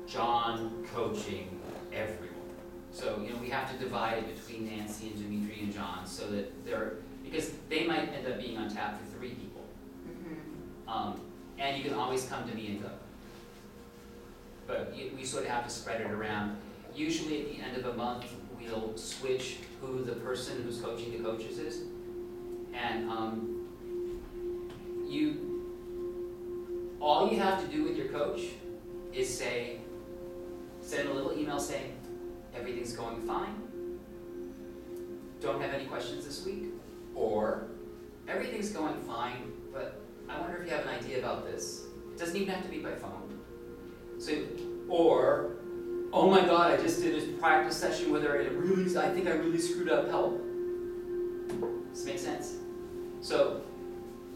John coaching everyone. So, we have to divide it between Nancy and Dimitri and John so that because they might end up being on tap for 3 people. And you can always come to me and go. But we sort of have to spread it around. Usually at the end of a month, we'll switch who the person who's coaching the coaches is. And all you have to do with your coach is send a little email saying, everything's going fine, don't have any questions this week, or everything's going fine, but I wonder if you have an idea about this. It doesn't even have to be by phone. Or, oh my God, I just did a practice session with her and I think I really screwed up, help. Does this make sense? So,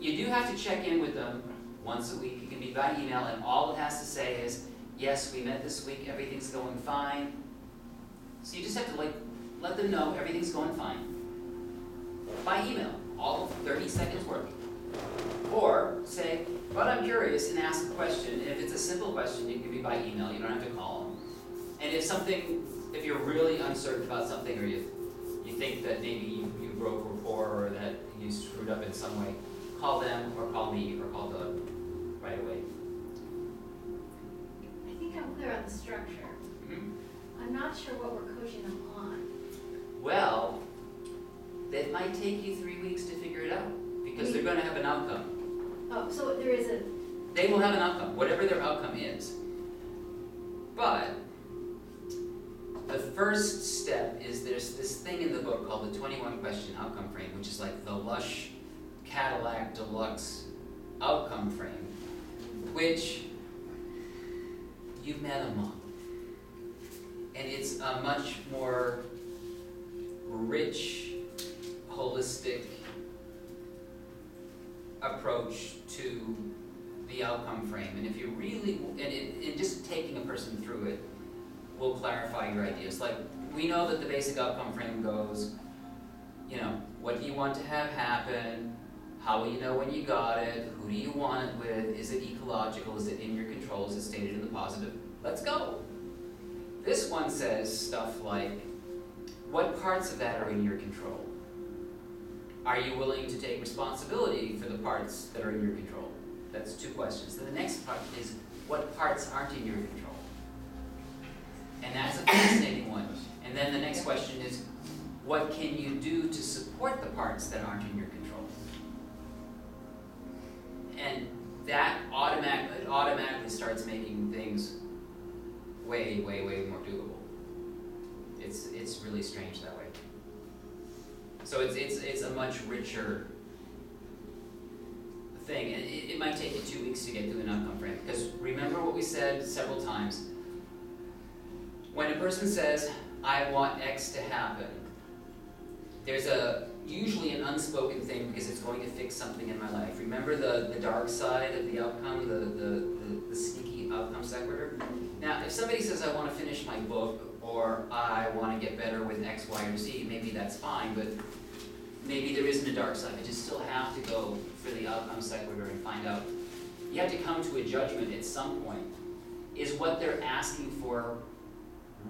you do have to check in with them once a week. It can be by email, and all it has to say is, yes, we met this week, everything's going fine. So you just have to let them know everything's going fine. By email, all 30 seconds worth. Or say, but I'm curious, and ask a question. And if it's a simple question, it can be by email, you don't have to call them. And if you're really uncertain about something, or you think that maybe you broke rapport or that you screwed up in some way, call them or call me or call Doug right away. I think I'm clear on the structure. I'm not sure what we're coaching them on. Well, it might take you 3 weeks to figure it out because they're going to have an outcome. Oh, so there is They will have an outcome, whatever their outcome is. But the first step is there's this thing in the book called the 21 question outcome frame, which is like the lush Cadillac Deluxe outcome frame, which you've met them on. And it's a much more rich, holistic approach to the outcome frame. And if you really, and just taking a person through it will clarify your ideas. Like, we know that the basic outcome frame goes, what do you want to have happen? How will you know when you got it? Who do you want it with? Is it ecological? Is it in your control? Is it stated in the positive? Let's go. This one says stuff like, what parts of that are in your control? Are you willing to take responsibility for the parts that are in your control? That's 2 questions. Then the next part is, what parts aren't in your control? And that's a fascinating one. And then the next question is, what can you do to support the parts that aren't in your control? And that automatically starts making things way, way, way more doable. It's really strange that way. So it's a much richer thing, and it might take you 2 weeks to get to an outcome frame. Because remember what we said several times. When a person says, I want X to happen, there's usually an unspoken thing because it's going to fix something in my life. Remember the dark side of the outcome, the sneaky outcome sequitur? Now, if somebody says, I want to finish my book, or I want to get better with X, Y, or Z, maybe that's fine, but maybe there isn't a dark side. I just still have to go for the outcome sequitur and find out. You have to come to a judgment at some point. Is what they're asking for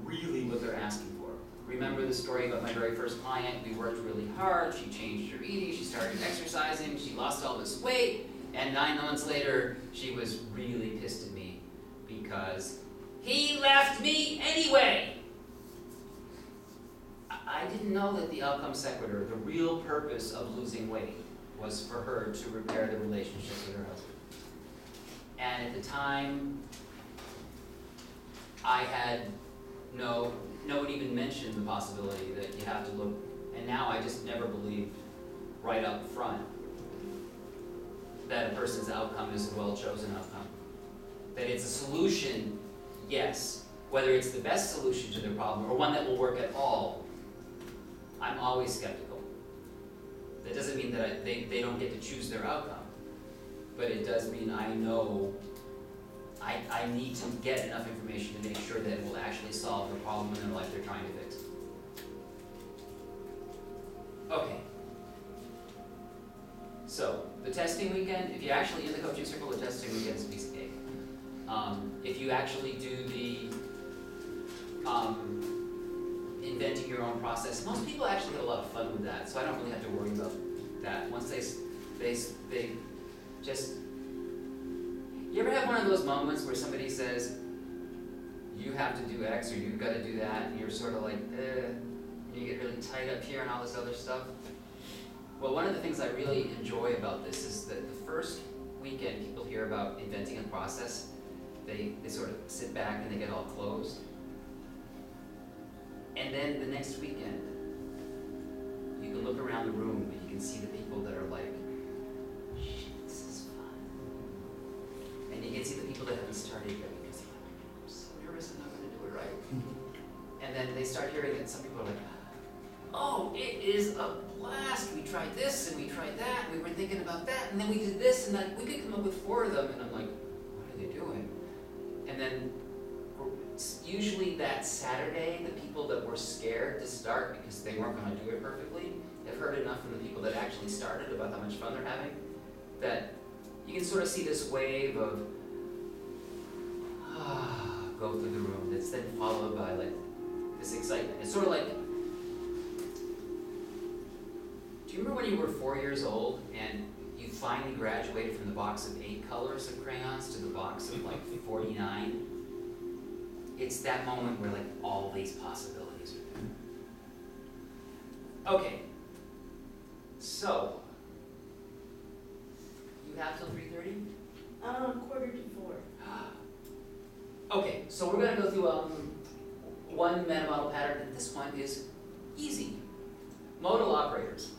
really what they're asking for? Remember the story about my very first client? We worked really hard, she changed her eating, she started exercising, she lost all this weight, and 9 months later, she was really pissed at me because he left me anyway. I didn't know that the outcome sequitur, the real purpose of losing weight, was for her to repair the relationship with her husband. And at the time, I had no one even mentioned the possibility that you have to look, and now I just never believed right up front that a person's outcome is a well-chosen outcome. That it's a solution, yes, whether it's the best solution to their problem or one that will work at all, I'm always skeptical. That doesn't mean that they don't get to choose their outcome, but it does mean I know I need to get enough information to make sure that it will actually solve the problem in their life they're trying to fix. Okay. So, the testing weekend, if you're actually in the coaching circle, the testing weekend is a piece of cake. If you actually do the inventing your own process, most people actually have a lot of fun with that, so I don't really have to worry about that. Once they just, you ever have one of those moments where somebody says, you have to do X or you've got to do that, and you're sort of like, and you get really tight up here and all this other stuff? Well, one of the things I really enjoy about this is that the first weekend people hear about inventing a process, they sort of sit back and they get all closed. And then the next weekend, you can look around the room and you can see the people that are like, shit, this is fun. And you can see the people that haven't started yet because they're like, I'm so nervous I'm not going to do it right. And then they start hearing it, some people are like, oh, it is a blast. We tried this and we tried that, and we were thinking about that, and then we did this, and then we could come up with 4 of them. And I'm like, what are they doing? And then usually that Saturday, the people that were scared to start because they weren't going to do it perfectly have heard enough from the people that actually started about how much fun they're having, that you can sort of see this wave of go through the room that's then followed by like this excitement. It's sort of like, do you remember when you were 4 years old and you finally graduated from the box of 8 colors of crayons to the box of like 49? It's that moment where like all these possibilities are there. Okay, so you have till 3:30? 3:45. Okay, so we're going to go through one meta model pattern, and this one is easy. Modal operators.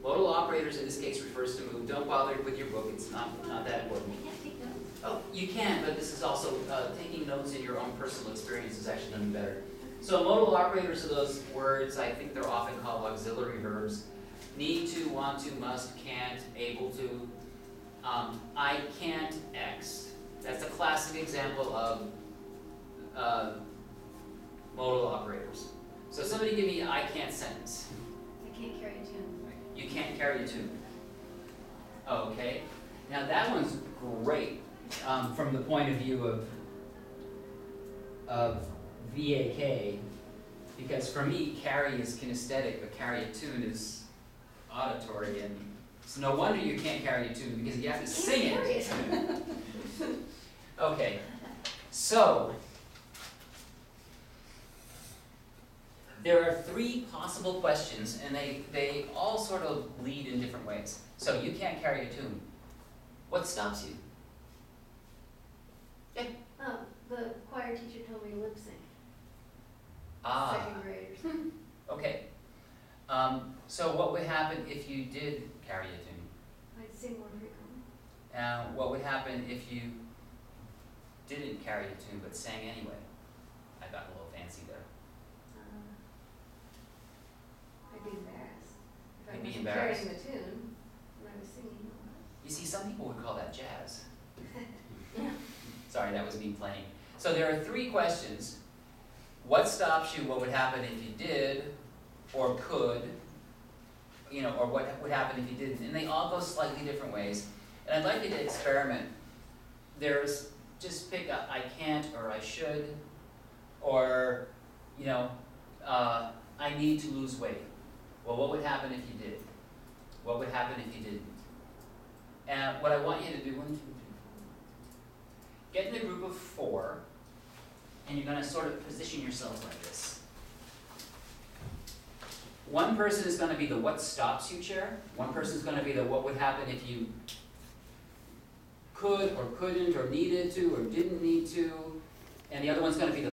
Modal operators in this case refers to move. Don't bother with your book, it's not that important. I can't take notes. Oh, you can, but this is also, taking notes in your own personal experience is actually going to be better. So modal operators are those words, I think they're often called auxiliary verbs. Need to, want to, must, can't, able to. I can't X. That's a classic example of modal operators. So somebody give me an I can't sentence. I can't carry a tune. You can't carry a tune. Okay. Now that one's great from the point of view of VAK, because for me, carry is kinesthetic, but carry a tune is auditory, and so no wonder you can't carry a tune because you have to sing it. Okay, so there are 3 possible questions, and they all sort of lead in different ways. So you can't carry a tune. What stops you? Yeah. Oh, the choir teacher told me to lip sync. Ah. 2nd graders. Okay. So what would happen if you did carry a tune? I'd sing more frequently. What would happen if you didn't carry a tune but sang anyway? I got a little fancy there. I'd be embarrassed. If I You'd be wasn't embarrassed? carrying the tune when I was singing. You see, some people would call that jazz. Sorry, that was me playing. So there are 3 questions. What stops you? What would happen if you did or could? Or what would happen if you didn't? And they all go slightly different ways. And I'd like you to experiment. There's, just pick up I can't or I should, or, I need to lose weight. Well, what would happen if you did? What would happen if you didn't? And what I want you to do, 1, 2, 3, 4. Get in a group of 4, and you're going to sort of position yourselves like this. One person is going to be the what stops you chair. One person is going to be the what would happen if you could or couldn't or needed to or didn't need to. And the other one's going to be the